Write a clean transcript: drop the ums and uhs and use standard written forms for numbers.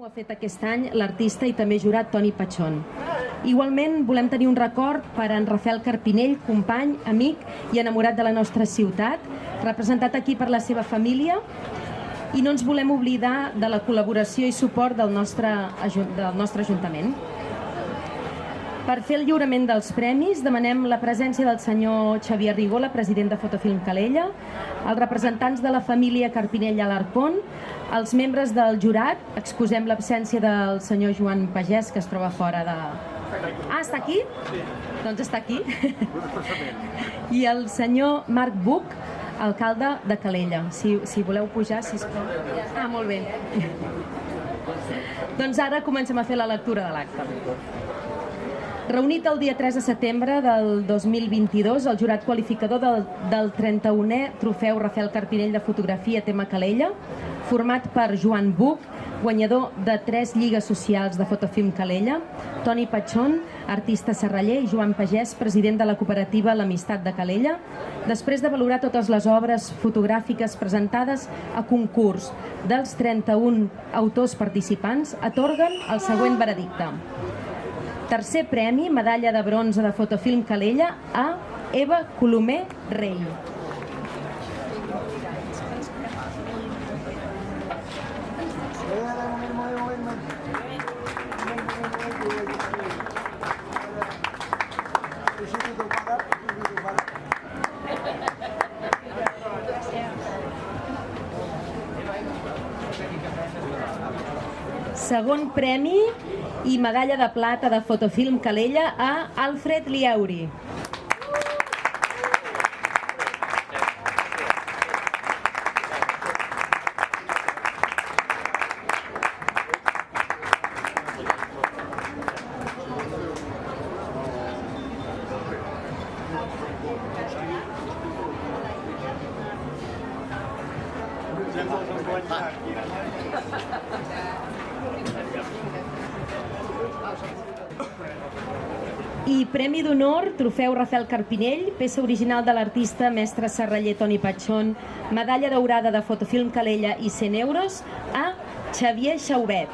Ho ha fet aquest any l'artista i també jurat Toni Pachón. Igualment, volem tenir un record per a en Rafael Carpinell, company, amic i enamorat de la nostra ciutat, representat aquí per la seva família, i no ens volem oblidar de la col·laboració i suport del nostre Ajuntament. Per fer el lliurament dels premis, demanem la presència del senyor Xavier Rigola, president de Fotofilm Calella, els representants de la família Carpinell Alarcón, els membres del jurat, excusem l'absència del senyor Joan Pagès, que es troba fora de... Ah, està aquí? Sí. Doncs està aquí. I el senyor Marc Buch, alcalde de Calella. Si voleu pujar, sisplau. Ah, molt bé. Doncs ara comencem a fer la lectura de l'acte. Reunit el dia 3 de setembre del 2022, el jurat qualificador del 31è Trofeu Rafael Carpinell de Fotografia tema Calella, format per Joan Buch, guanyador de 3 lligues socials de Fotofilm Calella, Toni Pachón, artista serraller, i Joan Pagès, president de la cooperativa L'Amistat de Calella, després de valorar totes les obres fotogràfiques presentades a concurs dels 31 autors participants, atorguen el següent veredicte. Tercer premi, medalla de bronze de Fotofilm Calella, a Eva Colomer Rey. Segon premi i medalla de plata de Fotofilm Calella a Alfred Liauri. I Premi d'Honor, Trofeu Rafael Carpinell, peça original de l'artista mestre serraller Toni Pachón, medalla daurada de Fotofilm Calella i 100 euros a Xavier Xaubet.